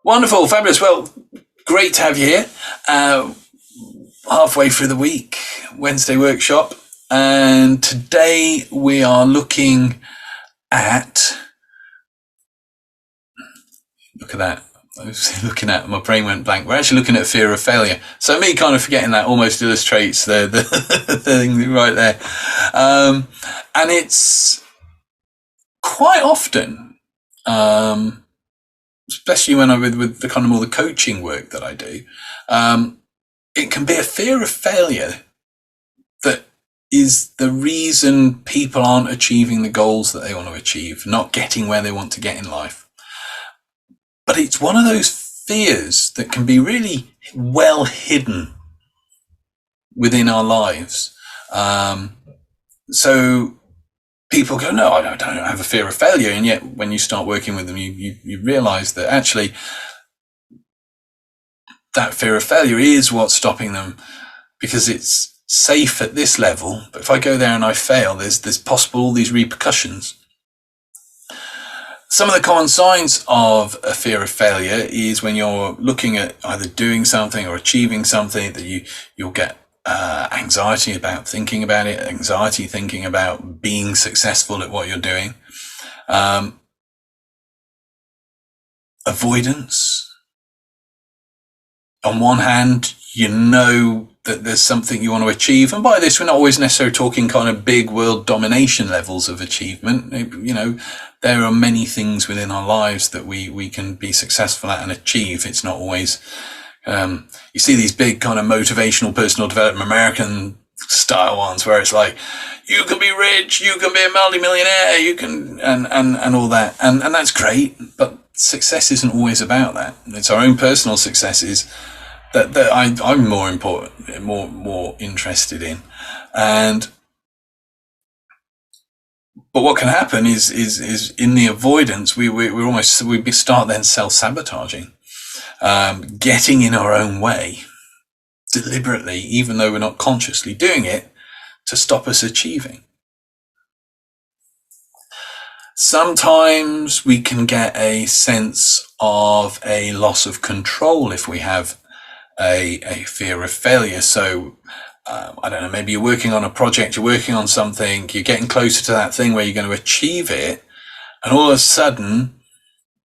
Wonderful, fabulous. Well, great to have you here. Halfway through the week, Wednesday workshop. And today we are looking at, look at that. I was looking at, my brain went blank. We're actually looking at fear of failure. So me kind of forgetting that almost illustrates the thing right there. And it's quite often, especially when I'm with the kind of more the coaching work that I do, it can be a fear of failure that is the reason people aren't achieving the goals that they want to achieve, not getting where they want to get in life. But it's one of those fears that can be really well hidden within our lives. So people go, no, I don't have a fear of failure. And yet when you start working with them, you realize that actually that fear of failure is what's stopping them, because it's safe at this level. But if I go there and I fail, there's possible all these repercussions. Some of the common signs of a fear of failure is when you're looking at either doing something or achieving something that you'll get anxiety about thinking about it, anxiety thinking about being successful at what you're doing. Avoidance. On one hand, you know that there's something you want to achieve. And by this, we're not always necessarily talking kind of big world domination levels of achievement. You know, there are many things within our lives that we can be successful at and achieve. It's not always, you see these big kind of motivational personal development, American style ones where it's like, you can be rich, you can be a multi-millionaire, you can, and all that. And that's great, but success isn't always about that. It's our own personal successes that I'm more interested in. But what can happen is in the avoidance, we start then self-sabotaging, getting in our own way deliberately, even though we're not consciously doing it, to stop us achieving. Sometimes we can get a sense of a loss of control if we have a fear of failure. So I don't know, maybe you're working on a project, you're working on something, you're getting closer to that thing where you're going to achieve it, and all of a sudden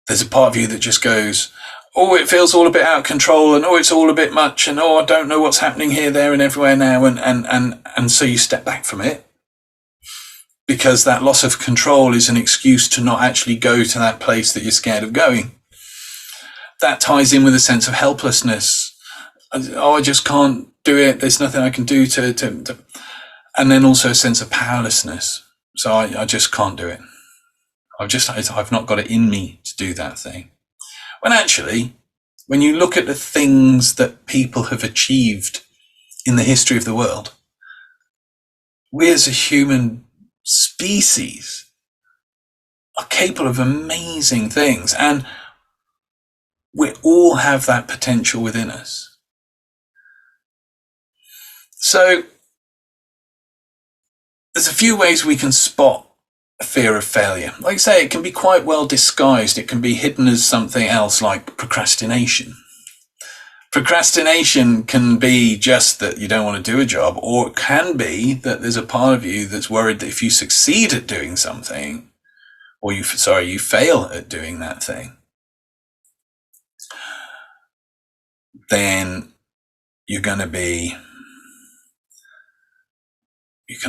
there's a part of you that just goes, oh, it feels all a bit out of control, and oh, it's all a bit much, and oh, I don't know what's happening here, there, and everywhere now, and so you step back from it, because that loss of control is an excuse to not actually go to that place that you're scared of going. That ties in with a sense of helplessness. Oh, I just can't do it. There's nothing I can do to and then also a sense of powerlessness. So I just can't do it. I've not got it in me to do that thing. When actually, when you look at the things that people have achieved in the history of the world, we as a human species are capable of amazing things, and we all have that potential within us. So there's a few ways we can spot a fear of failure. Like I say, it can be quite well disguised. It can be hidden as something else, like procrastination. Procrastination can be just that you don't want to do a job, or it can be that there's a part of you that's worried that if you succeed at doing something, or you fail at doing that thing, then you can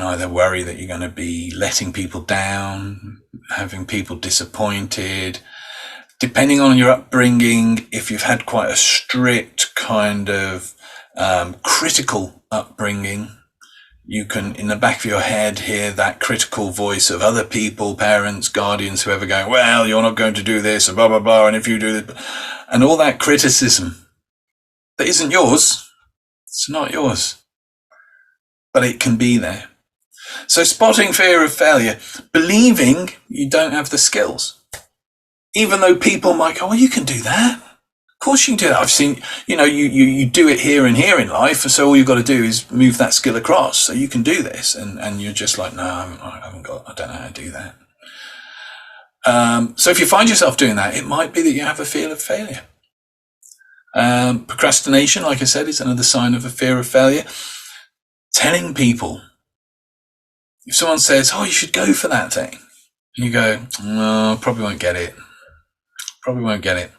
either worry that you're going to be letting people down, having people disappointed. Depending on your upbringing, if you've had quite a strict kind of critical upbringing, you can, in the back of your head, hear that critical voice of other people, parents, guardians, whoever, going, well, you're not going to do this, and blah, blah, blah, and if you do this, and all that criticism that isn't yours, it's not yours, but it can be there. So spotting fear of failure, believing you don't have the skills. Even though people might go, well, you can do that. Of course you can do that. I've seen, you do it here and here in life, and so all you've got to do is move that skill across, so you can do this. And you're just like, no, I don't know how to do that. So if you find yourself doing that, it might be that you have a fear of failure. Procrastination, like I said, is another sign of a fear of failure. Telling people, if someone says, oh, you should go for that thing, and you go, no, probably won't get it. Probably won't get it.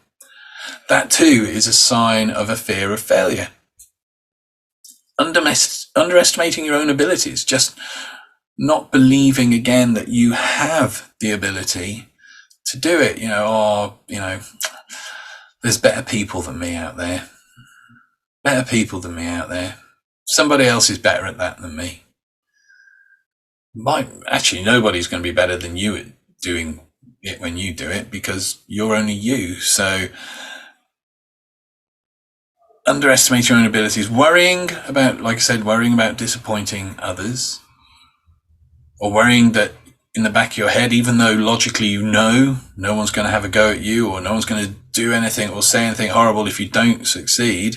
That too is a sign of a fear of failure. Underestimating your own abilities, just not believing again that you have the ability to do it. There's better people than me out there. Better people than me out there. Somebody else is better at that than me. Actually, nobody's going to be better than you at doing it when you do it, because you're only you. So underestimate your own abilities, worrying about disappointing others, or worrying that in the back of your head, even though logically no one's going to have a go at you, or no one's going to do anything or say anything horrible if you don't succeed.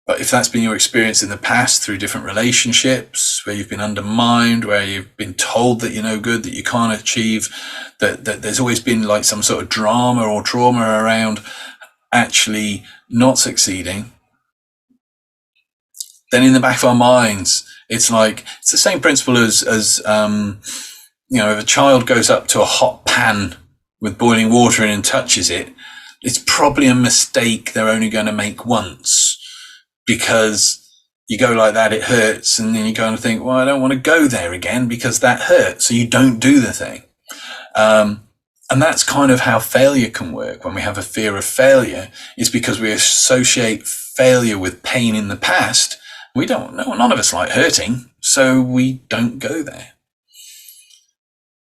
But if that's been your experience in the past through different relationships, where you've been undermined, where you've been told that you're no good, that you can't achieve, that there's always been like some sort of drama or trauma around actually not succeeding, then in the back of our minds, it's the same principle as if a child goes up to a hot pan with boiling water in and touches it, it's probably a mistake they're only going to make once, because you go like that, it hurts, and then you go and think, well, I don't want to go there again because that hurts, so you don't do the thing. And that's kind of how failure can work. When we have a fear of failure, is because we associate failure with pain in the past. None of us like hurting, so we don't go there.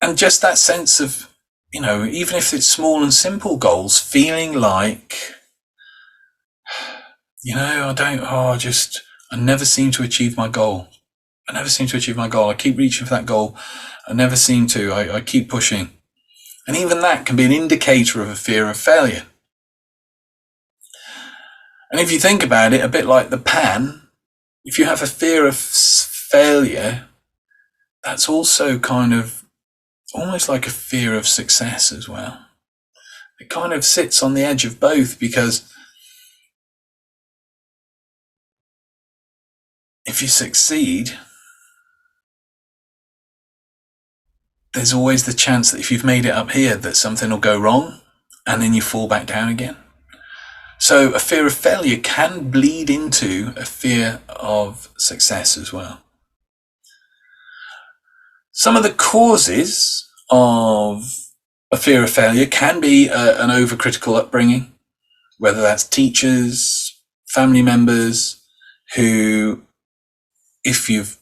And just that sense of, even if it's small and simple goals, feeling like, I never seem to achieve my goal. I keep reaching for that goal. I never seem to. I keep pushing. And even that can be an indicator of a fear of failure. And if you think about it, a bit like the pan, if you have a fear of failure, that's also kind of almost like a fear of success as well. It kind of sits on the edge of both, because if you succeed, there's always the chance that if you've made it up here, that something will go wrong and then you fall back down again. So a fear of failure can bleed into a fear of success as well. Some of the causes of a fear of failure can be an overcritical upbringing, whether that's teachers, family members, who, if you've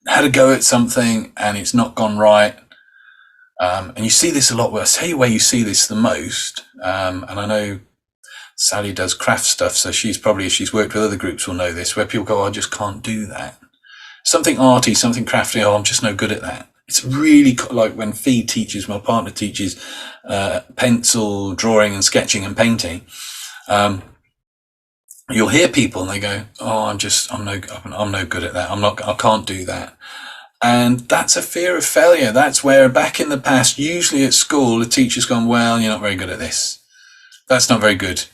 had a go at something and it's not gone right, and you see this a lot, I'll tell you where you see this the most, and I know Sally does craft stuff, so she's worked with other groups, will know this, where people go, I just can't do that. Something arty, something crafty, I'm just no good at that. It's really like when Fee teaches, my partner teaches pencil drawing and sketching and painting. You'll hear people and they go, I'm no good at that. I can't do that. And that's a fear of failure. That's where back in the past, usually at school, the teacher's gone, well, you're not very good at this. That's not very good.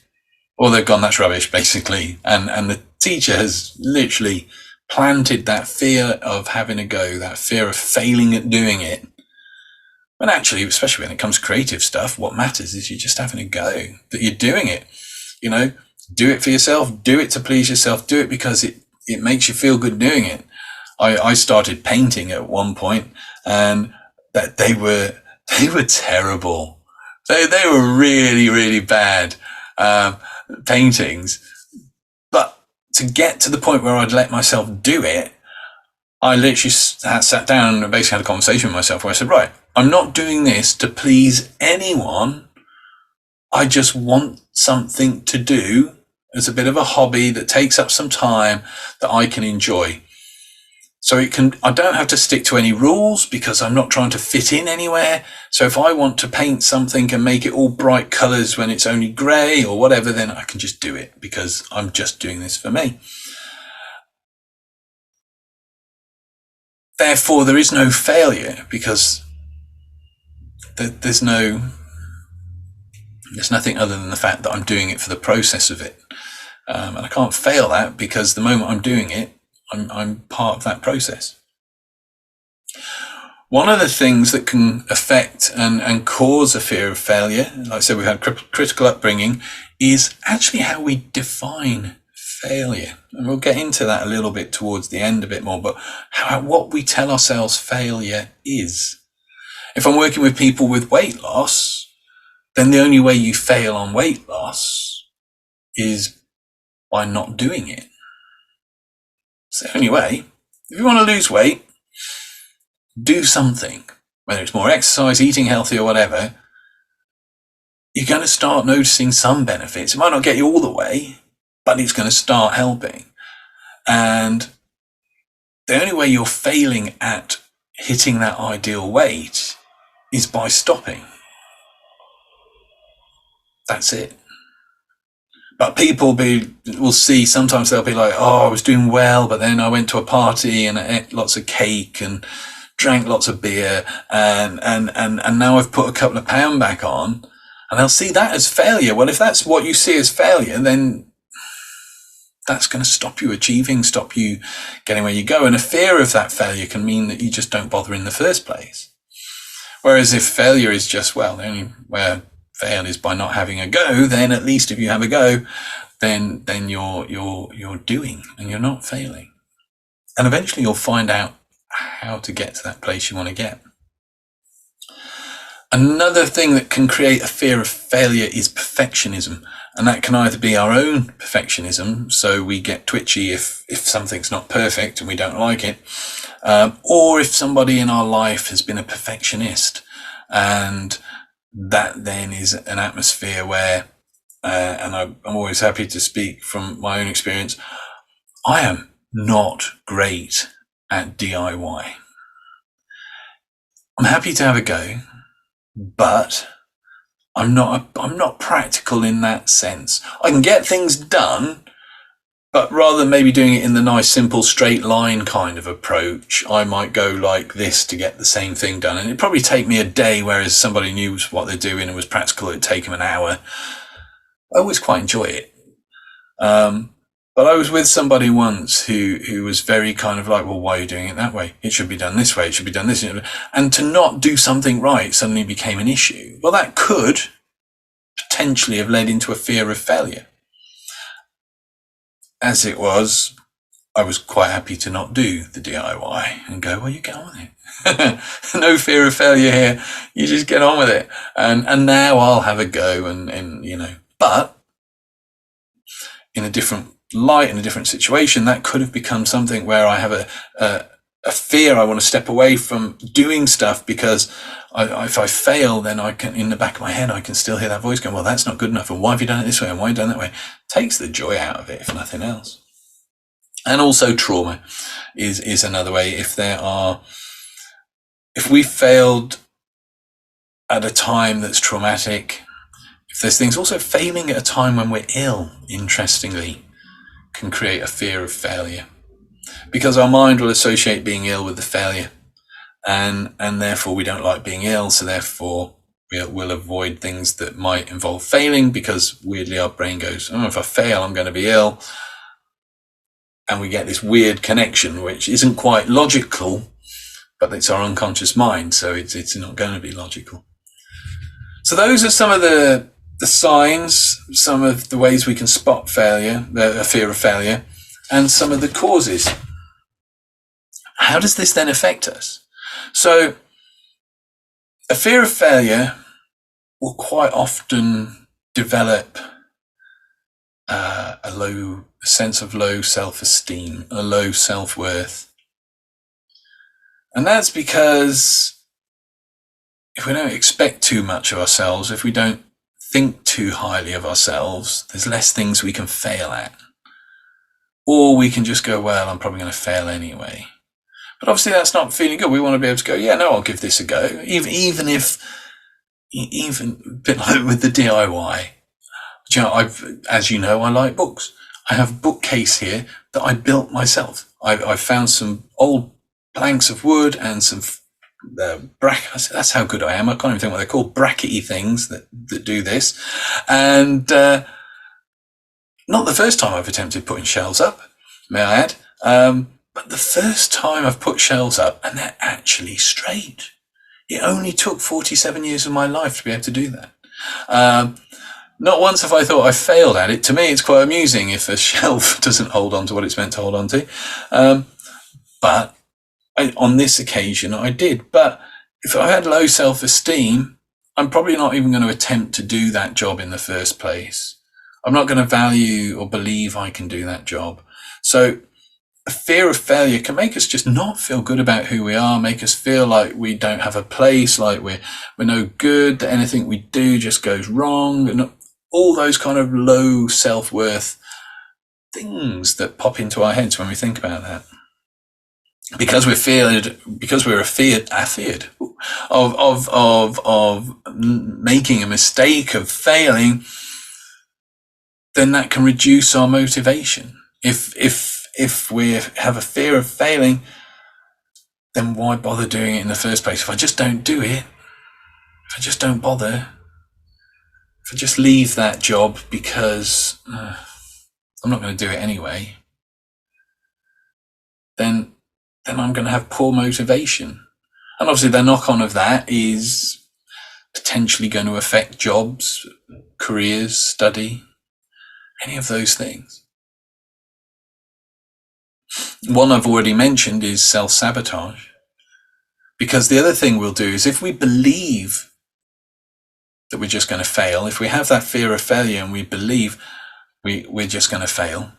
Or they've gone, that's rubbish, basically. And the teacher has literally planted that fear of having a go, that fear of failing at doing it. And actually, especially when it comes to creative stuff, what matters is you're just having a go, that you're doing it. Do it for yourself, do it to please yourself, do it because it makes you feel good doing it. I started painting at one point, and that they were terrible. They were really, really bad paintings. But to get to the point where I'd let myself do it, I literally sat down and basically had a conversation with myself where I said, right, I'm not doing this to please anyone. I just want something to do as a bit of a hobby that takes up some time that I can enjoy. So I don't have to stick to any rules because I'm not trying to fit in anywhere. So if I want to paint something and make it all bright colors when it's only grey or whatever, then I can just do it because I'm just doing this for me. Therefore, there is no failure because there's no There's nothing other than the fact that I'm doing it for the process of it. And I can't fail that, because the moment I'm doing it, I'm part of that process. One of the things that can affect and cause a fear of failure, like I said, we've had critical upbringing, is actually how we define failure. And we'll get into that a little bit towards the end a bit more, but what we tell ourselves failure is. If I'm working with people with weight loss, then the only way you fail on weight loss is by not doing it. It's the only way. If you want to lose weight, do something, whether it's more exercise, eating healthy or whatever. You're going to start noticing some benefits. It might not get you all the way, but it's going to start helping. And the only way you're failing at hitting that ideal weight is by stopping. That's it. But people will see, sometimes they'll be like, oh, I was doing well, but then I went to a party and I ate lots of cake and drank lots of beer, and now I've put a couple of pounds back on, and they'll see that as failure. Well, if that's what you see as failure, then that's going to stop you achieving, stop you getting where you go. And a fear of that failure can mean that you just don't bother in the first place. Whereas if failure is just, well, the only way fail is by not having a go, then at least if you have a go, then you're doing and you're not failing. And eventually you'll find out how to get to that place you want to get. Another thing that can create a fear of failure is perfectionism. And that can either be our own perfectionism, so we get twitchy if something's not perfect and we don't like it, or if somebody in our life has been a perfectionist, and that then is an atmosphere where, and I'm always happy to speak from my own experience, I am not great at DIY. I'm happy to have a go, but I'm not practical in that sense. I can get things done, but rather than maybe doing it in the nice, simple, straight line kind of approach, I might go like this to get the same thing done. And it'd probably take me a day, whereas somebody knew what they're doing and was practical, it'd take them an hour. I always quite enjoy it. But I was with somebody once who was very kind of like, well, why are you doing it that way? It should be done this way. It should be done this. And to not do something right suddenly became an issue. Well, that could potentially have led into a fear of failure. As it was, I was quite happy to not do the DIY and go, well, you get on with it. No fear of failure here. You just get on with it. And now I'll have a go and but in a different light, in a different situation, that could have become something where I have a fear. I want to step away from doing stuff because if I fail, then I can, in the back of my head, I can still hear that voice going, well, that's not good enough. And why have you done it this way? And why have you done it that way? Takes the joy out of it, if nothing else. And also trauma is another way. If we failed at a time that's traumatic, if there's things, also failing at a time when we're ill, interestingly, can create a fear of failure, because our mind will associate being ill with the failure, and therefore we don't like being ill, so therefore we'll avoid things that might involve failing, because weirdly our brain goes, oh, if I fail, I'm going to be ill. And we get this weird connection, which isn't quite logical, but it's our unconscious mind, so it's not going to be logical. So those are some of the signs, some of the ways we can spot failure, a fear of failure, and some of the causes. How does this then affect us? So a fear of failure will quite often develop a sense of low self-esteem, a low self-worth. And that's because if we don't expect too much of ourselves, if we don't think too highly of ourselves, there's less things we can fail at. Or we can just go, well, I'm probably going to fail anyway. But obviously that's not feeling good. We want to be able to go, yeah, no, I'll give this a go. Even a bit like with the DIY. As you know, I like books. I have a bookcase here that I built myself. I found some old planks of wood and some I said, that's how good I am. I can't even think what they're called, brackety things that do this. And not the first time I've attempted putting shelves up, may I add, but the first time I've put shelves up and they're actually straight. It only took 47 years of my life to be able to do that. Not once have I thought I failed at it. To me, it's quite amusing if a shelf doesn't hold on to what it's meant to hold on to. But on this occasion, I did. But if I had low self-esteem, I'm probably not even going to attempt to do that job in the first place. I'm not going to value or believe I can do that job. So a fear of failure can make us just not feel good about who we are, make us feel like we don't have a place, like we're no good, that anything we do just goes wrong, and all those kind of low self-worth things that pop into our heads when we think about that. Because we're afeared of making a mistake, of failing, then that can reduce our motivation. If we have a fear of failing, then why bother doing it in the first place? If I just don't do it, if I just don't bother, if I just leave that job because I'm not going to do it anyway, then I'm going to have poor motivation. And obviously the knock-on of that is potentially going to affect jobs, careers, study, any of those things. One I've already mentioned is self-sabotage. Because the other thing we'll do is, if we believe that we're just going to fail, if we have that fear of failure and we believe we're just going to fail,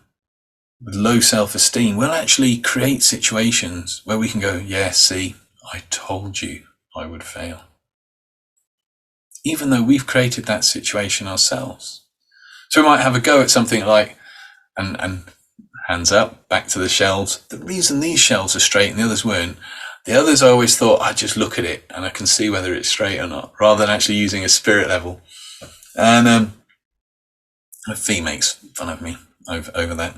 with low self-esteem, we'll actually create situations where we can go, yeah, see, I told you I would fail. Even though we've created that situation ourselves. So we might have a go at something like, and hands up, back to the shelves. The reason these shelves are straight and the others weren't, the others I always thought I just look at it and I can see whether it's straight or not, rather than actually using a spirit level. And Fee makes fun of me over that.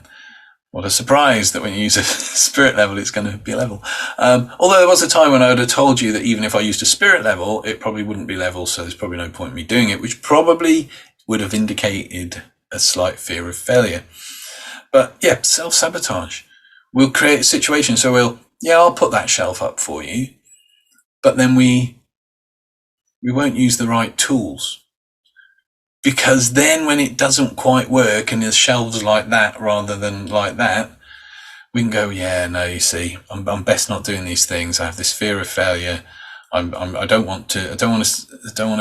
What a surprise that when you use a spirit level, it's going to be level. Although there was a time when I would have told you that even if I used a spirit level, it probably wouldn't be level, so there's probably no point in me doing it, which probably would have indicated a slight fear of failure. But yeah, self-sabotage. We'll create a situation, so I'll put that shelf up for you, but then we won't use the right tools. Because then when it doesn't quite work and there's shelves like that rather than like that, we can go, yeah, no, you see, I'm best not doing these things. I have this fear of failure. I don't want to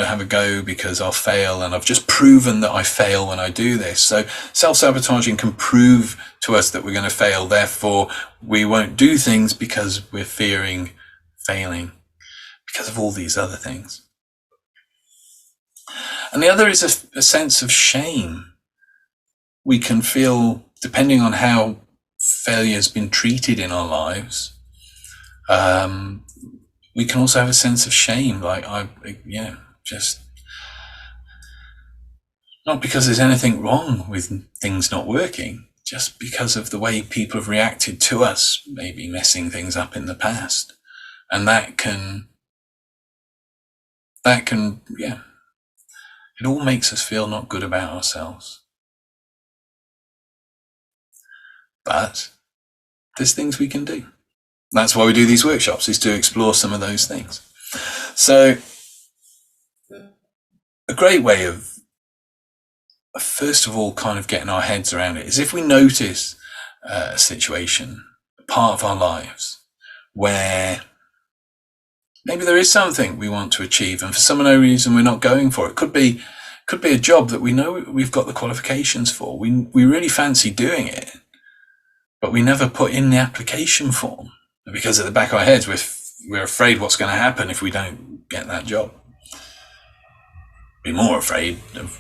have a go because I'll fail, and I've just proven that I fail when I do this. So self-sabotaging can prove to us that we're going to fail. Therefore, we won't do things because we're fearing failing because of all these other things. And the other is a sense of shame. We can feel, depending on how failure has been treated in our lives, we can also have a sense of shame, like, just not because there's anything wrong with things not working, just because of the way people have reacted to us, maybe messing things up in the past. And that can, it all makes us feel not good about ourselves. But there's things we can do. That's why we do these workshops, is to explore some of those things. So a great way of, first of all, kind of getting our heads around it is if we notice a situation, a part of our lives, where maybe there is something we want to achieve, and for some unknown reason we're not going for it. Could be a job that we know we've got the qualifications for. We really fancy doing it, but we never put in the application form because at the back of our heads we're afraid what's going to happen if we don't get that job. Be more afraid of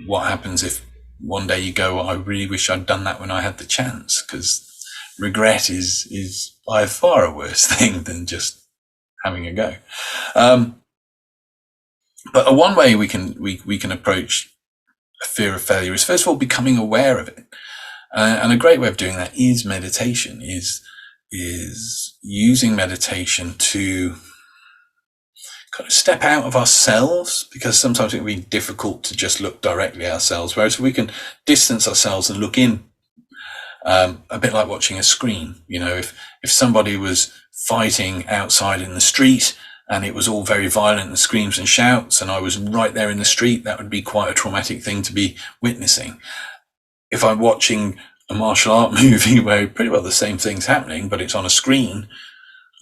what happens if one day you go, I really wish I'd done that when I had the chance, because regret is by far a worse thing than just having a go. But one way we can approach a fear of failure is, first of all, becoming aware of it. And a great way of doing that is meditation, is is using meditation to kind of step out of ourselves, because sometimes it can be difficult to just look directly at ourselves, whereas if we can distance ourselves and look in, a bit like watching a screen. If somebody was fighting outside in the street and it was all very violent and screams and shouts, and I was right there in the street, that would be quite a traumatic thing to be witnessing. If I'm watching a martial art movie where pretty well the same thing's happening, but it's on a screen,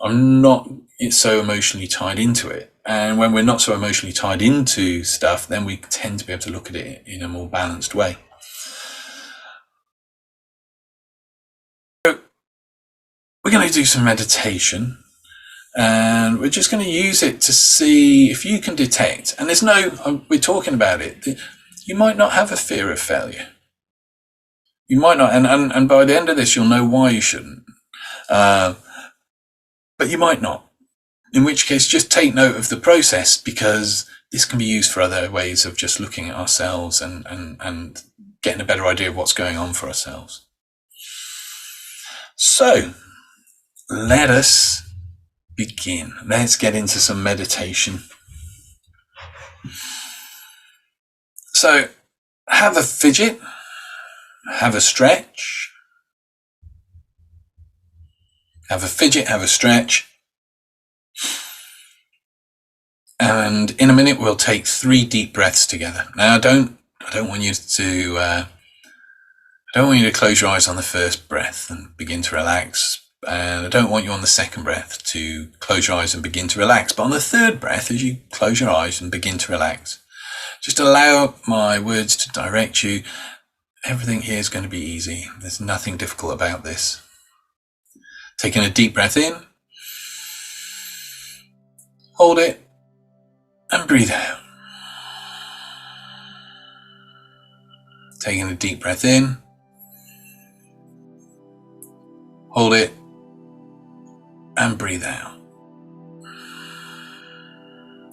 I'm not so emotionally tied into it. And when we're not so emotionally tied into stuff, then we tend to be able to look at it in a more balanced way. So we're going to do some meditation, and we're just going to use it to see if you can detect, and we're talking about it, you might not have a fear of failure. You might not, and by the end of this, you'll know why you shouldn't. But you might not. In which case, just take note of the process, because this can be used for other ways of just looking at ourselves and getting a better idea of what's going on for ourselves. So, let us begin. Let's get into some meditation. So, have a fidget, have a stretch, have a fidget, have a stretch. And in a minute, we'll take 3 deep breaths together. Now, I don't want you to close your eyes on the first breath and begin to relax. And I don't want you on the second breath to close your eyes and begin to relax. But on the third breath, as you close your eyes and begin to relax, just allow my words to direct you. Everything here is going to be easy. There's nothing difficult about this. Taking a deep breath in, hold it, and breathe out. Taking a deep breath in, hold it, and breathe out.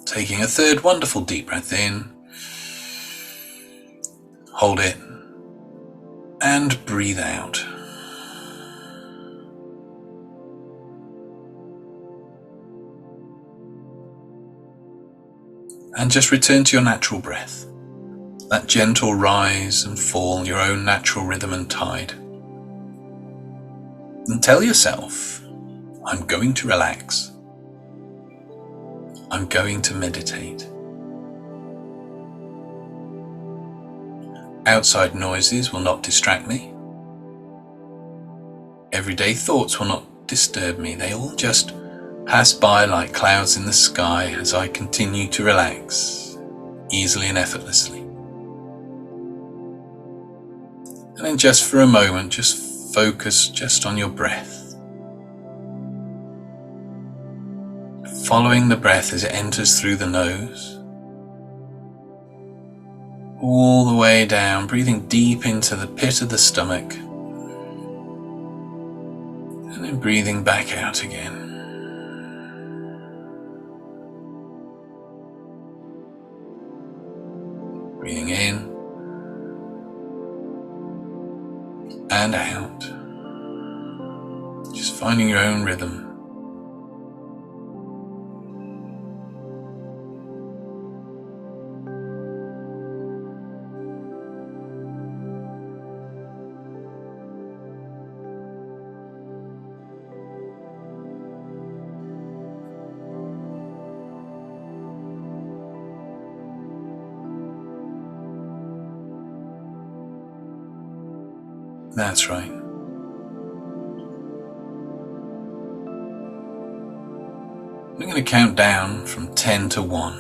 Taking a third wonderful deep breath in, hold it, and breathe out. And just return to your natural breath, that gentle rise and fall, your own natural rhythm and tide. And tell yourself, I'm going to relax. I'm going to meditate. Outside noises will not distract me. Everyday thoughts will not disturb me. They all just pass by like clouds in the sky as I continue to relax, easily and effortlessly. And then just for a moment, just focus just on your breath. Following the breath as it enters through the nose, all the way down, breathing deep into the pit of the stomach, and then breathing back out again. Breathing in and out, just finding your own rhythm. That's right. I'm going to count down from 10 to 1.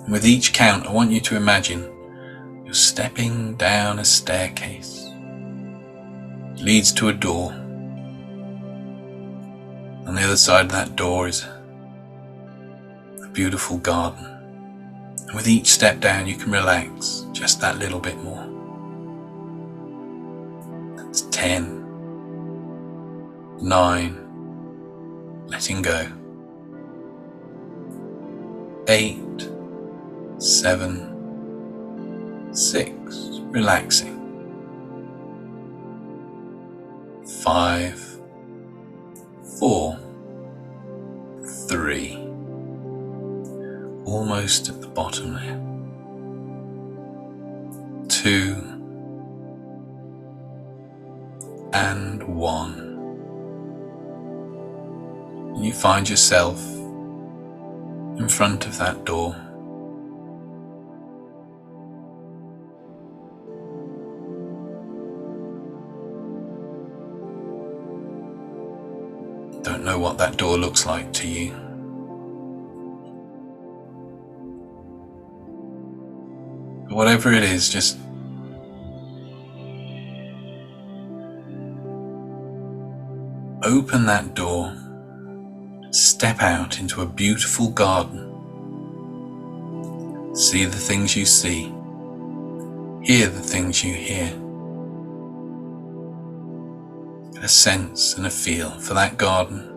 And with each count, I want you to imagine you're stepping down a staircase. It leads to a door. On the other side of that door is a beautiful garden. And with each step down, you can relax just that little bit more. 10, 9, letting go. 8, 7, 6, relaxing. 5, almost at the bottom there. 2 and 1. You find yourself in front of that door. Don't know what that door looks like to you. But whatever it is, just open that door, step out into a beautiful garden. See the things you see, hear the things you hear. Get a sense and a feel for that garden.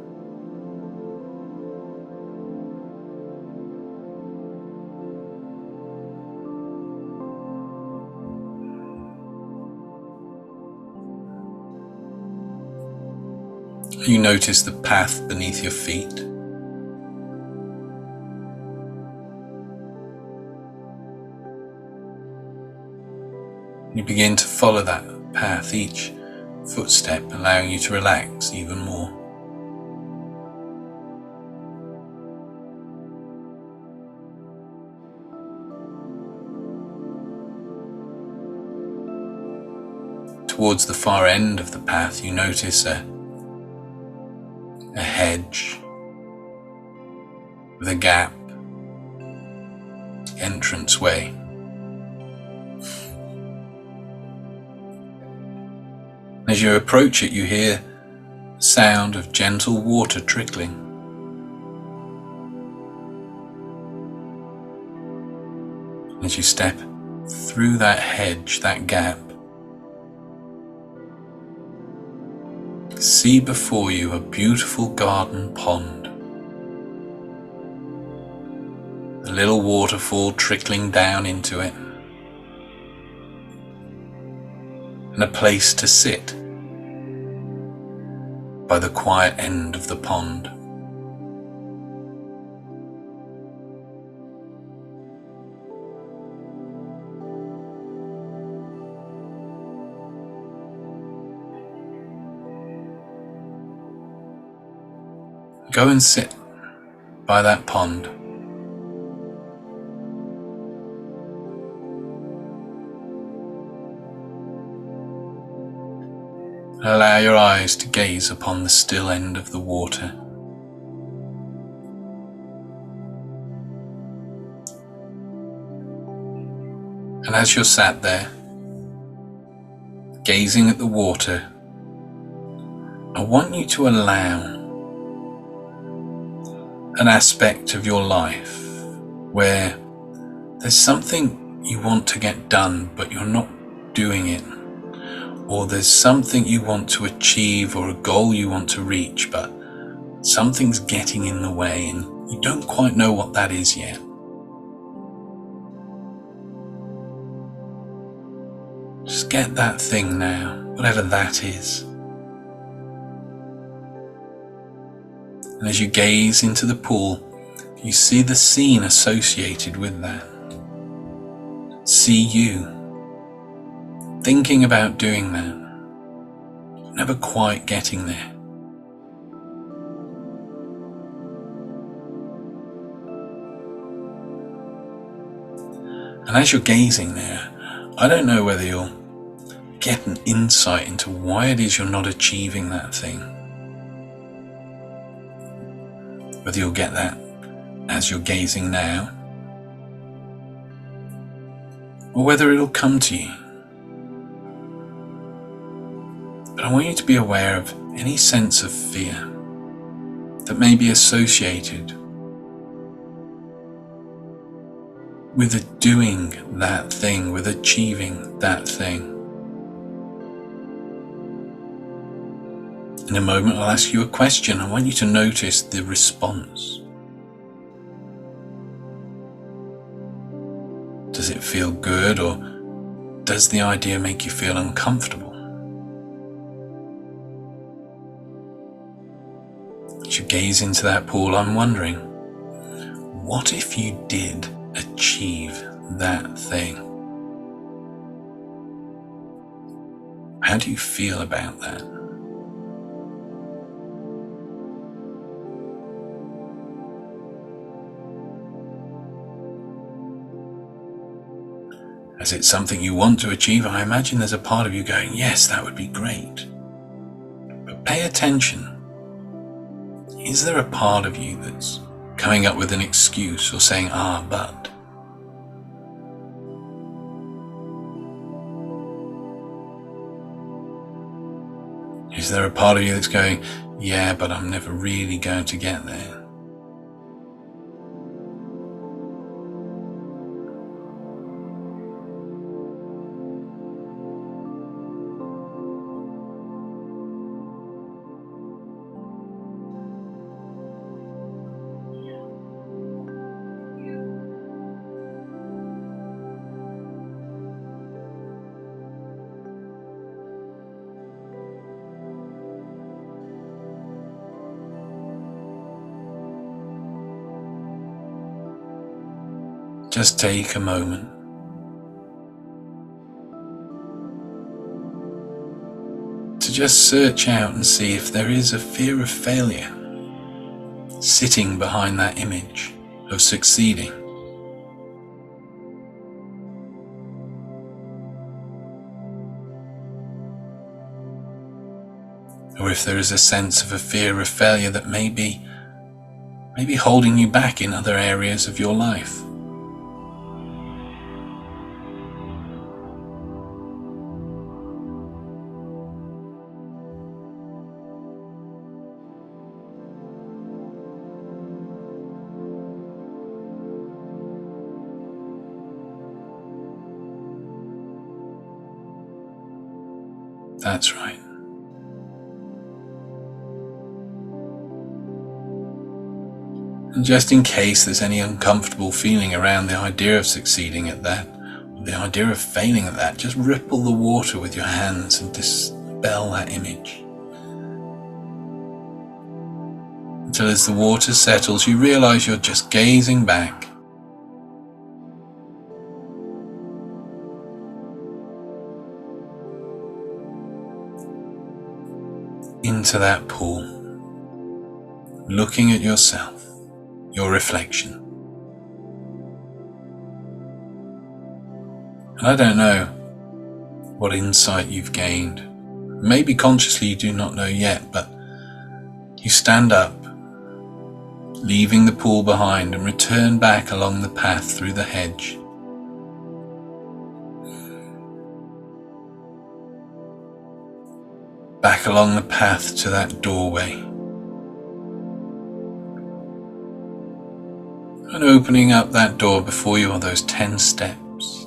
You notice the path beneath your feet. You begin to follow that path, each footstep allowing you to relax even more. Towards the far end of the path, you notice a hedge with a gap, entranceway. As you approach it, you hear the sound of gentle water trickling. As you step through that hedge, that gap, see before you a beautiful garden pond. A little waterfall trickling down into it. And a place to sit by the quiet end of the pond. Go and sit by that pond. Allow your eyes to gaze upon the still end of the water. And as you're sat there, gazing at the water, I want you to allow an aspect of your life where there's something you want to get done, but you're not doing it. Or there's something you want to achieve or a goal you want to reach, but something's getting in the way and you don't quite know what that is yet. Just get that thing now, whatever that is. And as you gaze into the pool, you see the scene associated with that. See you thinking about doing that, never quite getting there. And as you're gazing there, I don't know whether you'll get an insight into why it is you're not achieving that thing. Whether you'll get that as you're gazing now, or whether it'll come to you. But I want you to be aware of any sense of fear that may be associated with doing that thing, with achieving that thing. In a moment, I'll ask you a question. I want you to notice the response. Does it feel good, or does the idea make you feel uncomfortable? As you gaze into that pool, I'm wondering, what if you did achieve that thing? How do you feel about that? Is it something you want to achieve? I imagine there's a part of you going, yes, that would be great. But pay attention. Is there a part of you that's coming up with an excuse or saying, but? Is there a part of you that's going, yeah, but I'm never really going to get there? Just take a moment to just search out and see if there is a fear of failure sitting behind that image of succeeding. Or if there is a sense of a fear of failure that may be holding you back in other areas of your life. That's right. And just in case there's any uncomfortable feeling around the idea of succeeding at that, or the idea of failing at that, just ripple the water with your hands and dispel that image. Until as the water settles, you realize you're just gazing back into that pool, looking at yourself, your reflection. And I don't know what insight you've gained. Maybe consciously you do not know yet, but you stand up, leaving the pool behind, and return back along the path through the hedge. Back along the path to that doorway. And opening up that door before you are those 10 steps.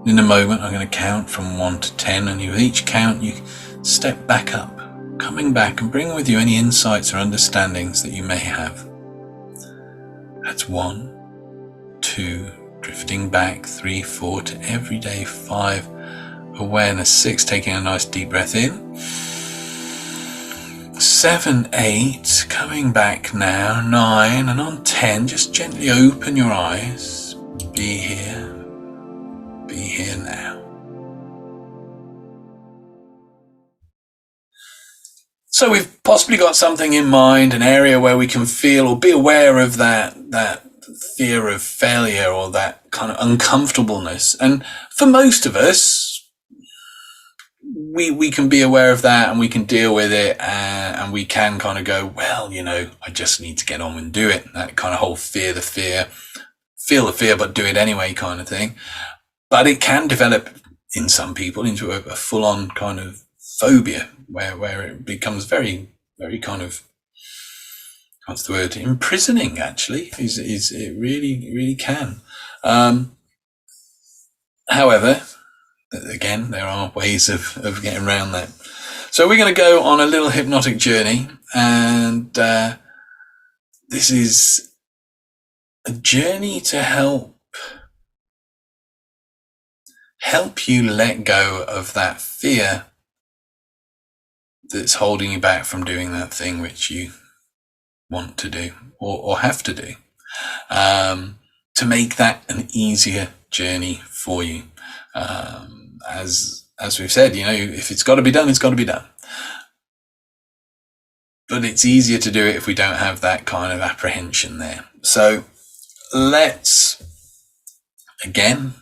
In a moment, I'm going to count from 1 to 10, and with each count, you step back up, coming back and bring with you any insights or understandings that you may have. That's 1, 2, drifting back, 3, 4 to everyday 5, awareness, 6, taking a nice deep breath in, 7, 8, coming back now, 9, and on 10, just gently open your eyes, be here now. So we've possibly got something in mind, an area where we can feel or be aware of that fear of failure or that kind of uncomfortableness. And for most of us, we can be aware of that and we can deal with it, and we can kind of go, well, I just need to get on and do it. That kind of whole feel the fear, but do it anyway kind of thing. But it can develop in some people into a full-on kind of phobia where it becomes very, very kind of, what's the word, imprisoning actually, is it really, really can. However, again, there are ways of getting around that. So we're going to go on a little hypnotic journey, and this is a journey to help you let go of that fear that's holding you back from doing that thing which you want to do or have to do. to make that an easier journey for you. As we've said, if it's got to be done, it's got to be done. But it's easier to do it if we don't have that kind of apprehension there. So let's, again,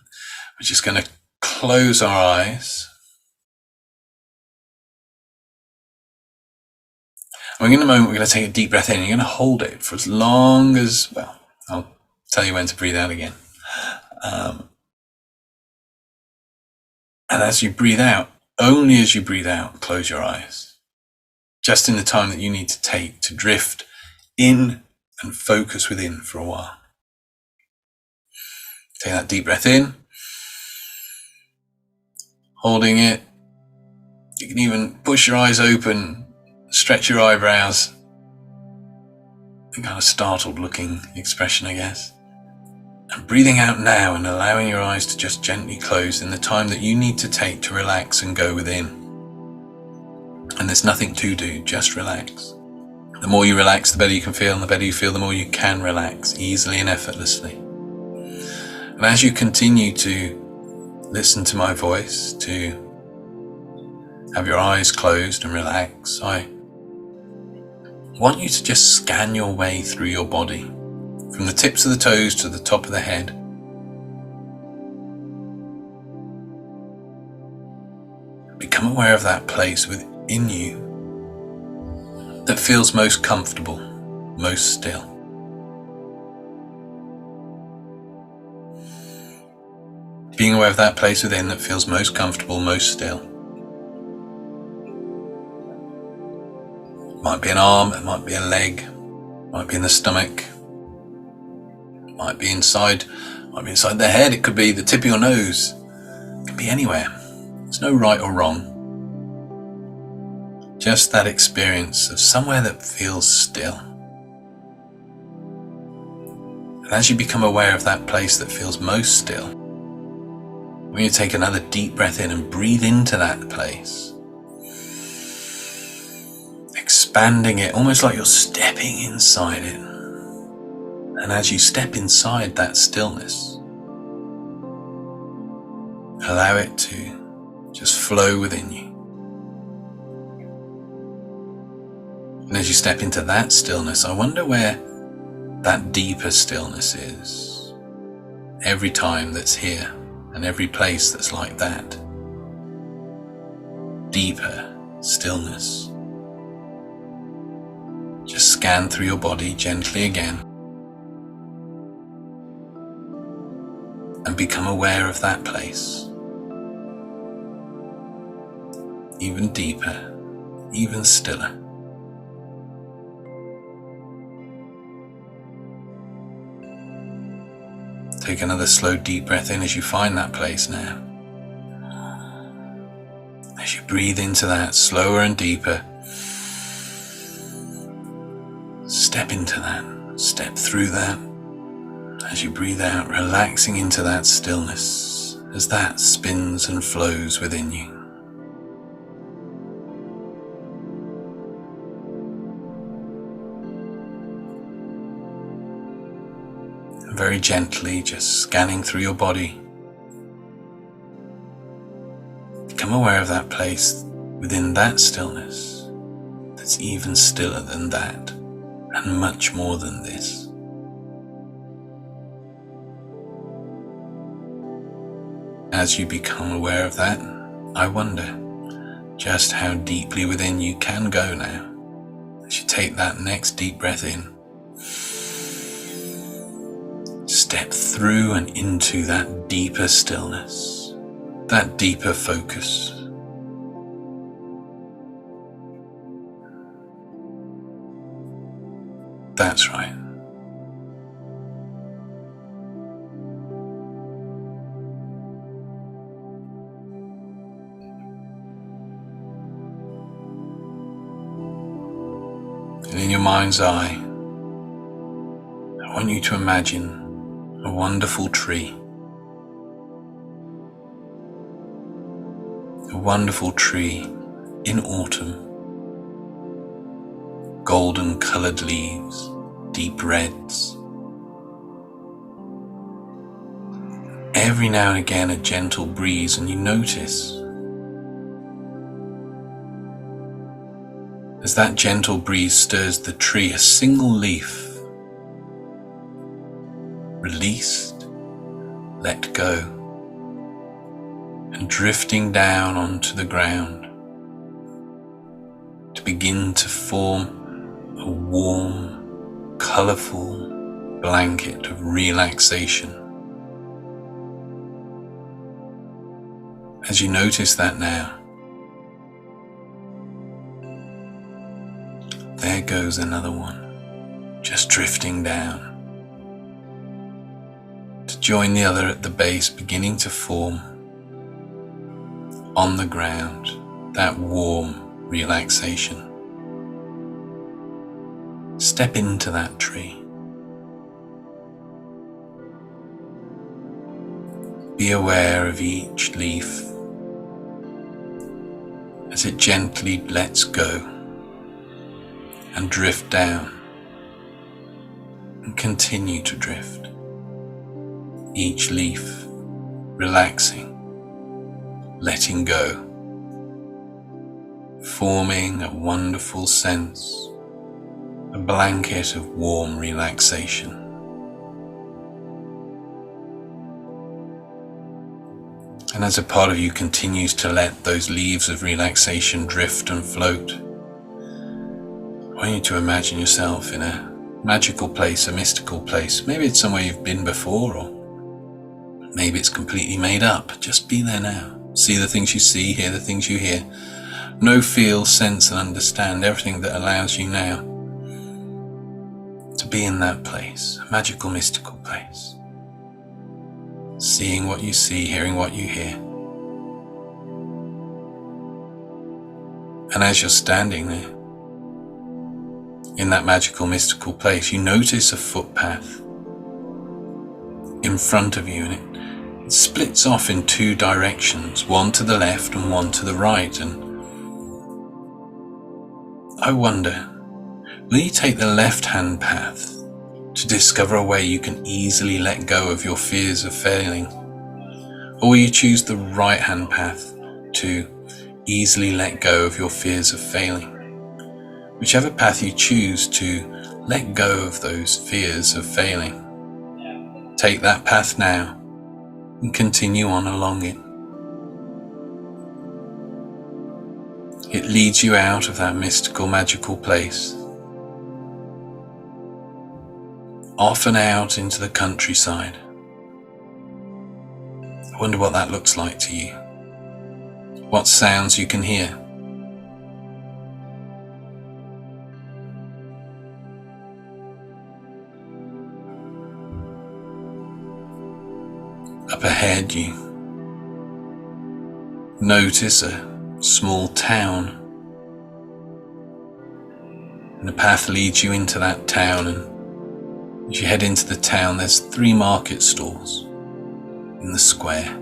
we're just going to close our eyes. And in a moment, we're going to take a deep breath in. You're going to hold it for as long as, well, I'll tell you when to breathe out again. And as you breathe out, only as you breathe out, close your eyes. Just in the time that you need to take to drift in and focus within for a while. Take that deep breath in, holding it. You can even push your eyes open, stretch your eyebrows. A kind of startled looking expression, I guess. And breathing out now and allowing your eyes to just gently close in the time that you need to take to relax and go within. And there's nothing to do, just relax. The more you relax, the better you can feel, and the better you feel, the more you can relax easily and effortlessly. And as you continue to listen to my voice, to have your eyes closed and relax, I want you to just scan your way through your body, from the tips of the toes to the top of the head. Become aware of that place within you that feels most comfortable, most still. Being aware of that place within that feels most comfortable, most still. It might be an arm, it might be a leg, it might be in the stomach, it might be inside the head, it could be the tip of your nose, it could be anywhere. There's no right or wrong. Just that experience of somewhere that feels still. And as you become aware of that place that feels most still, when you take another deep breath in and breathe into that place, expanding it almost like you're stepping inside it. And as you step inside that stillness, allow it to just flow within you. And as you step into that stillness, I wonder where that deeper stillness is. Every time that's here and every place that's like that. Deeper stillness. Just scan through your body gently again. And become aware of that place. Even deeper, even stiller. Take another slow deep breath in as you find that place now. As you breathe into that slower and deeper, step into that, step through that. As you breathe out, relaxing into that stillness as that spins and flows within you. Very gently, just scanning through your body. Become aware of that place within that stillness that's even stiller than that and much more than this. As you become aware of that, I wonder just how deeply within you can go now as you take that next deep breath in. Step through and into that deeper stillness, that deeper focus. That's right. And in your mind's eye, I want you to imagine a wonderful tree. A wonderful tree in autumn. Golden coloured leaves, deep reds, every now and again a gentle breeze, and you notice as that gentle breeze stirs the tree, a single leaf released, let go, and drifting down onto the ground to begin to form a warm, colourful blanket of relaxation. As you notice that now, there goes another one, just drifting down to join the other at the base, beginning to form on the ground that warm relaxation. Step into that tree. Be aware of each leaf as it gently lets go and drift down and continue to drift. Each leaf relaxing, letting go, forming a wonderful sense, a blanket of warm relaxation. And as a part of you continues to let those leaves of relaxation drift and float, I want you to imagine yourself in a magical place, a mystical place. Maybe it's somewhere you've been before, or maybe it's completely made up. Just be there now. See the things you see, hear the things you hear. Know, feel, sense and understand everything that allows you now to be in that place, a magical, mystical place. Seeing what you see, hearing what you hear. And as you're standing there, in that magical, mystical place, you notice a footpath in front of you, and it splits off in two directions, one to the left and one to the right. And I wonder, will you take the left-hand path to discover a way you can easily let go of your fears of failing? Or will you choose the right-hand path to easily let go of your fears of failing? Whichever path you choose to let go of those fears of failing, take that path now and continue on along it. It leads you out of that mystical, magical place, off and out into the countryside. I wonder what that looks like to you, what sounds you can hear. Up ahead you notice a small town, and the path leads you into that town, and as you head into the town there's 3 market stalls in the square.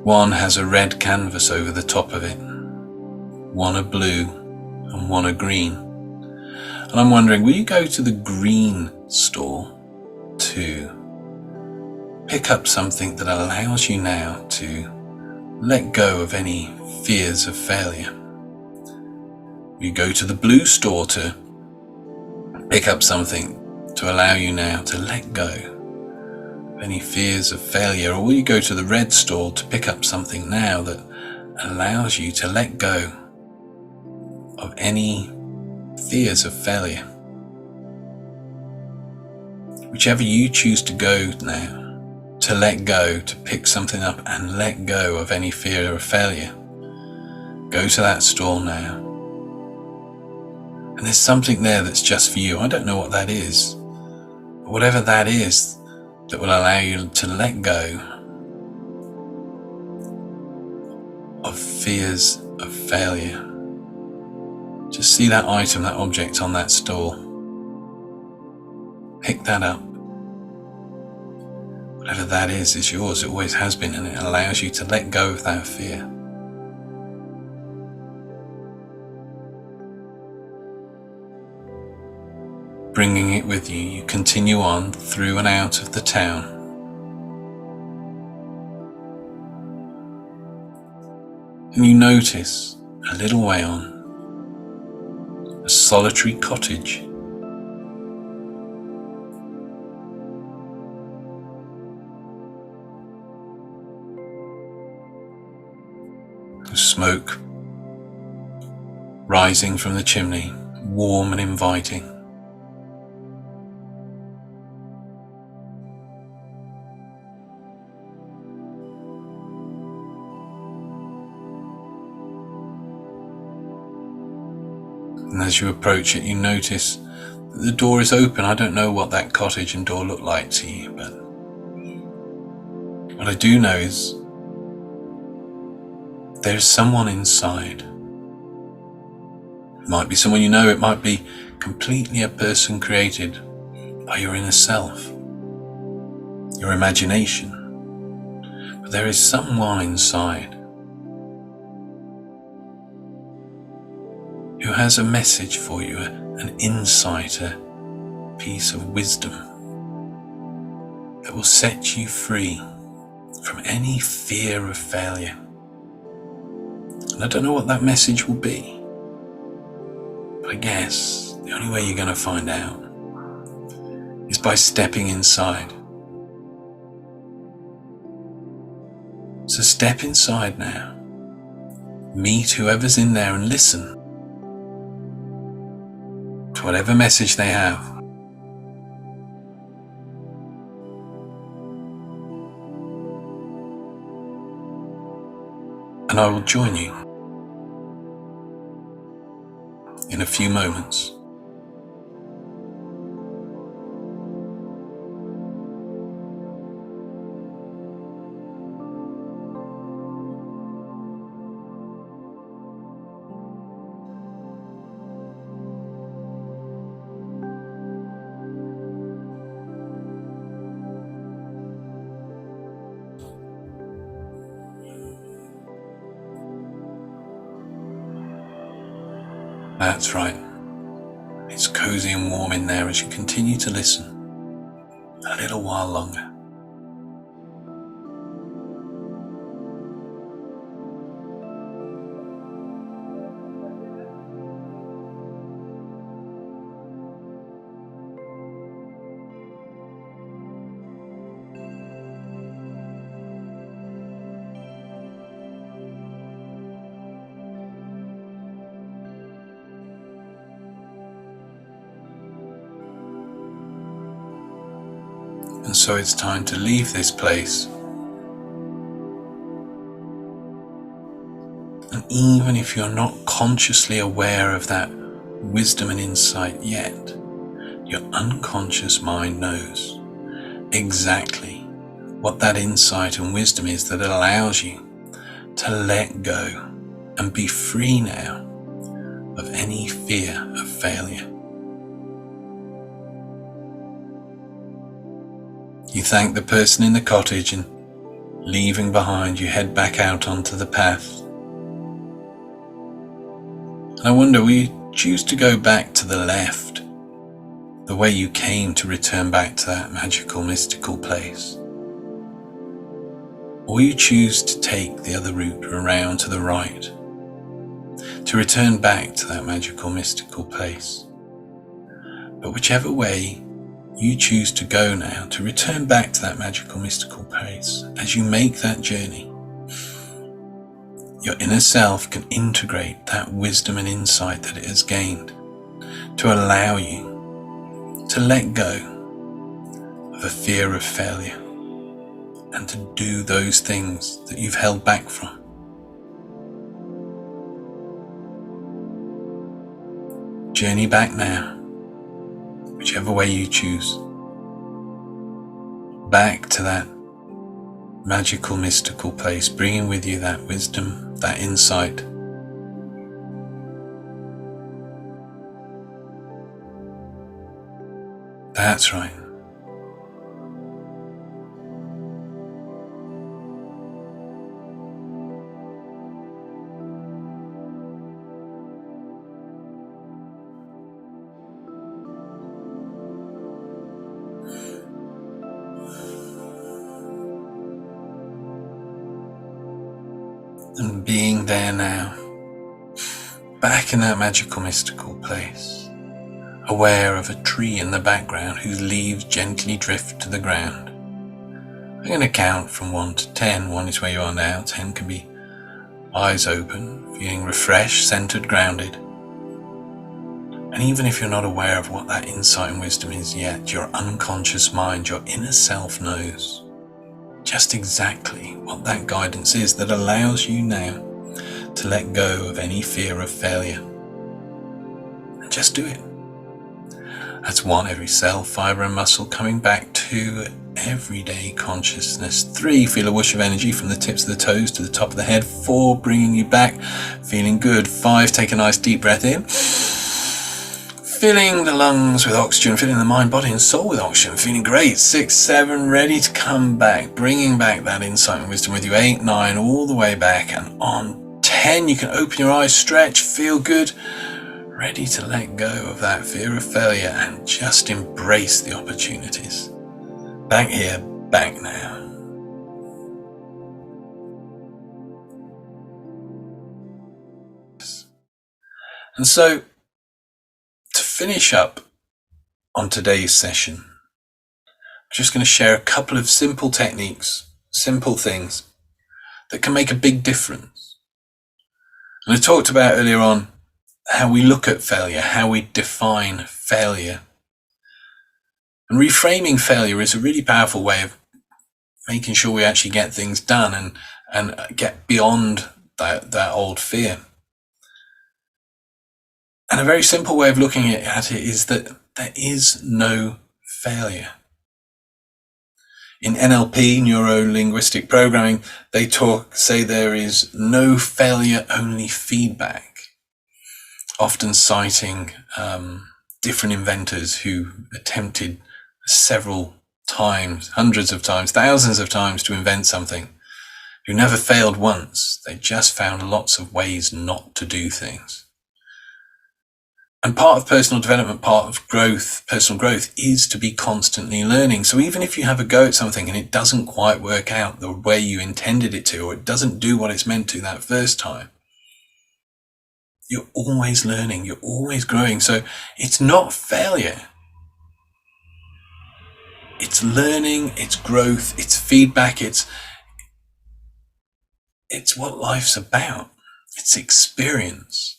One has a red canvas over the top of it, one a blue and one a green. And I'm wondering, will you go to the green stall to pick up something that allows you now to let go of any fears of failure? Will you go to the blue store to pick up something to allow you now to let go of any fears of failure? Or will you go to the red store to pick up something now that allows you to let go of any fears of failure? Whichever you choose to go now, to let go, to pick something up and let go of any fear of failure, go to that store now. And there's something there that's just for you. I don't know what that is, but whatever that is that will allow you to let go of fears of failure. Just see that item, that object on that stall. Pick that up. Whatever that is yours. It always has been, and it allows you to let go of that fear. Bringing it with you, you continue on through and out of the town. And you notice, a little way on, a solitary cottage. The smoke rising from the chimney, warm and inviting. And as you approach it, you notice that the door is open. I don't know what that cottage and door look like to you, but what I do know is there's someone inside. It might be someone you know, it might be completely a person created by your inner self, your imagination. But there is someone inside who has a message for you, an insight, a piece of wisdom that will set you free from any fear of failure. And I don't know what that message will be, but I guess the only way you're going to find out is by stepping inside. So step inside now, meet whoever's in there and listen to whatever message they have. And I will join you in a few moments. That's right. It's cozy and warm in there as you continue to listen a little while longer. And so it's time to leave this place. And even if you're not consciously aware of that wisdom and insight yet, your unconscious mind knows exactly what that insight and wisdom is that allows you to let go and be free now of any fear of failure. You thank the person in the cottage and leaving behind, you head back out onto the path. And I wonder, will you choose to go back to the left, the way you came to return back to that magical, mystical place? Or will you choose to take the other route around to the right, to return back to that magical, mystical place? But whichever way you choose to go now, to return back to that magical, mystical place, as you make that journey, your inner self can integrate that wisdom and insight that it has gained to allow you to let go of a fear of failure and to do those things that you've held back from. Journey back now, whichever way you choose, back to that magical, mystical place, bringing with you that wisdom, that insight. That's right. and being there now, back in that magical, mystical place, aware of a tree in the background whose leaves gently drift to the ground. I'm going to count from 1 to 10. 1 is where you are now. 10 can be eyes open, feeling refreshed, centered, grounded. And even if you're not aware of what that insight and wisdom is yet, your unconscious mind, your inner self knows just exactly what that guidance is that allows you now to let go of any fear of failure. And just do it. That's 1, every cell, fiber and muscle coming back to everyday consciousness. 3, feel a whoosh of energy from the tips of the toes to the top of the head. 4, bringing you back, feeling good. 5, take a nice deep breath in. Filling the lungs with oxygen, filling the mind, body and soul with oxygen, feeling great. 6, 7, ready to come back, bringing back that insight and wisdom with you. 8, 9, all the way back, and on 10, you can open your eyes, stretch, feel good, ready to let go of that fear of failure and just embrace the opportunities. Back here, back now. And so, to finish up on today's session, I'm just going to share a couple of simple techniques, simple things that can make a big difference. And I talked about earlier on how we look at failure, how we define failure. And reframing failure is a really powerful way of making sure we actually get things done and get beyond that old fear. And a very simple way of looking at it is that there is no failure. In NLP, neuro-linguistic programming, they say there is no failure, only feedback, often citing different inventors who attempted several times, hundreds of times, thousands of times to invent something, who never failed once. They just found lots of ways not to do things. And part of personal development, part of growth, personal growth, is to be constantly learning. So even if you have a go at something and it doesn't quite work out the way you intended it to, or it doesn't do what it's meant to that first time, you're always learning, you're always growing. So it's not failure. It's learning, it's growth, it's feedback, it's what life's about. It's experience.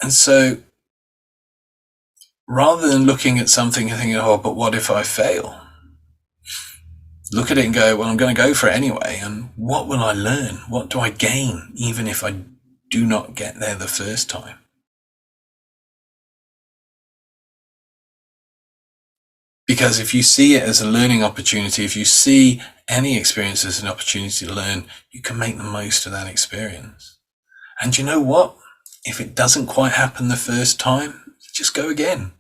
And so rather than looking at something and thinking, oh, but what if I fail? Look at it and go, well, I'm going to go for it anyway. And what will I learn? What do I gain, even if I do not get there the first time? Because if you see it as a learning opportunity, if you see any experience as an opportunity to learn, you can make the most of that experience. And you know what? If it doesn't quite happen the first time, just go again.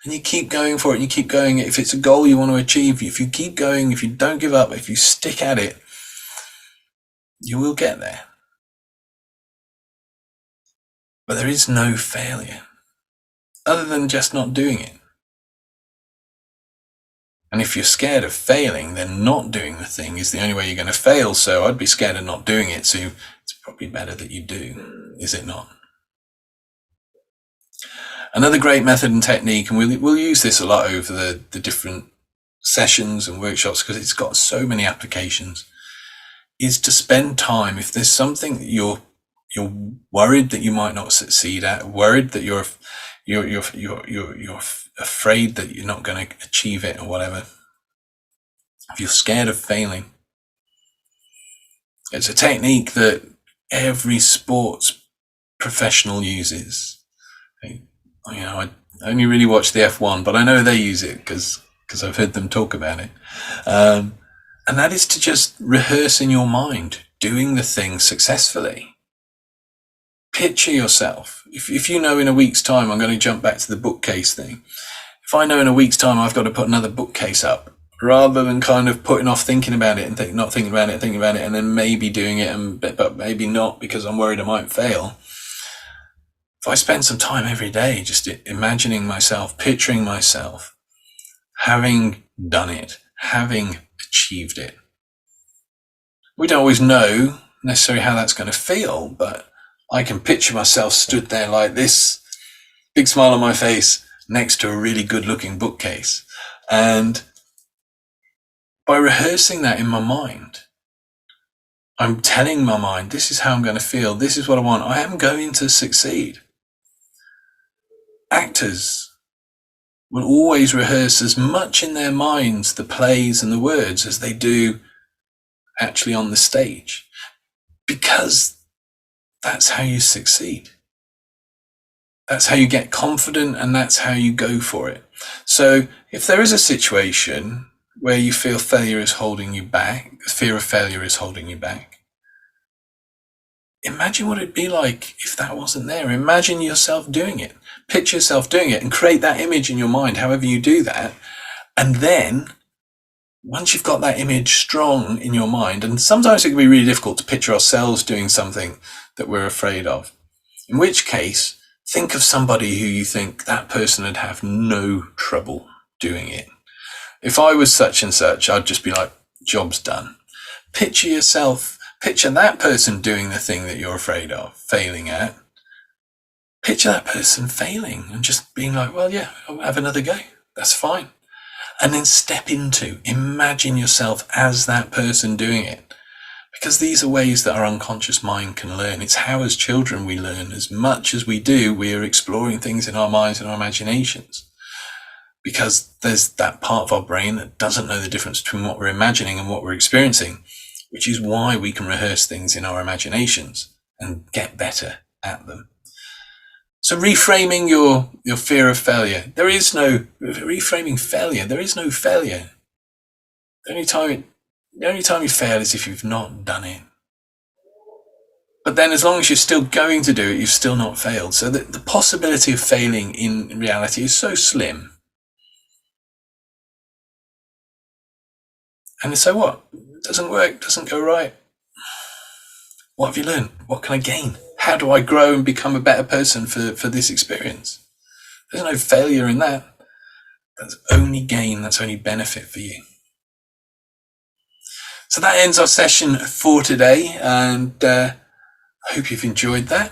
And you keep going for it, and you keep going. If it's a goal you want to achieve, if you keep going, if you don't give up, if you stick at it, you will get there. But there is no failure, other than just not doing it. And if you're scared of failing, then not doing the thing is the only way you're going to fail. So I'd be scared of not doing it. So it's probably better that you do, is it not? Another great method and technique, and we'll use this a lot over the different sessions and workshops because it's got so many applications, is to spend time. If there's something that you're worried that you might not succeed at, worried that you're afraid that you're not going to achieve it or whatever, if you're scared of failing, it's a technique that every sports professional uses. I only really watch the F1, but I know they use it because I've heard them talk about it. And that is to just rehearse in your mind, doing the thing successfully. Picture yourself. If you know in a week's time, I'm going to jump back to the bookcase thing. If I know in a week's time I've got to put another bookcase up, rather than kind of putting off thinking about it and not thinking about it, and then maybe doing it, but maybe not because I'm worried I might fail. If I spend some time every day just imagining myself, picturing myself, having done it, having achieved it, We don't always know necessarily how that's going to feel, but I can picture myself stood there like this, big smile on my face, next to a really good looking bookcase. And by rehearsing that in my mind, I'm telling my mind, this is how I'm going to feel. This is what I want. I am going to succeed. Actors will always rehearse as much in their minds the plays and the words as they do actually on the stage, because that's how you succeed. That's how you get confident, and that's how you go for it. So if there is a situation where you feel failure is holding you back, fear of failure is holding you back, imagine what it'd be like if that wasn't there. Imagine yourself doing it. Picture yourself doing it and create that image in your mind, however you do that. And then once you've got that image strong in your mind, and sometimes it can be really difficult to picture ourselves doing something that we're afraid of, in which case, think of somebody who you think that person would have no trouble doing it. If I was such and such, I'd just be like, job's done. Picture yourself, picture that person doing the thing that you're afraid of, failing at. Picture that person failing and just being like, well, yeah, I'll have another go. That's fine. And then step into, imagine yourself as that person doing it. Because these are ways that our unconscious mind can learn. It's how as children we learn. As much as we do, we are exploring things in our minds and our imaginations. Because there's that part of our brain that doesn't know the difference between what we're imagining and what we're experiencing, which is why we can rehearse things in our imaginations and get better at them. So reframing your fear of failure. There is no reframing failure. There is no failure. The only time you fail is if you've not done it. But then as long as you're still going to do it, you've still not failed. So the possibility of failing in reality is so slim. And so what? It doesn't work, doesn't go right. What have you learned? What can I gain? How do I grow and become a better person for this experience? There's no failure in that. That's only gain, that's only benefit for you. So that ends our session for today, and I hope you've enjoyed that.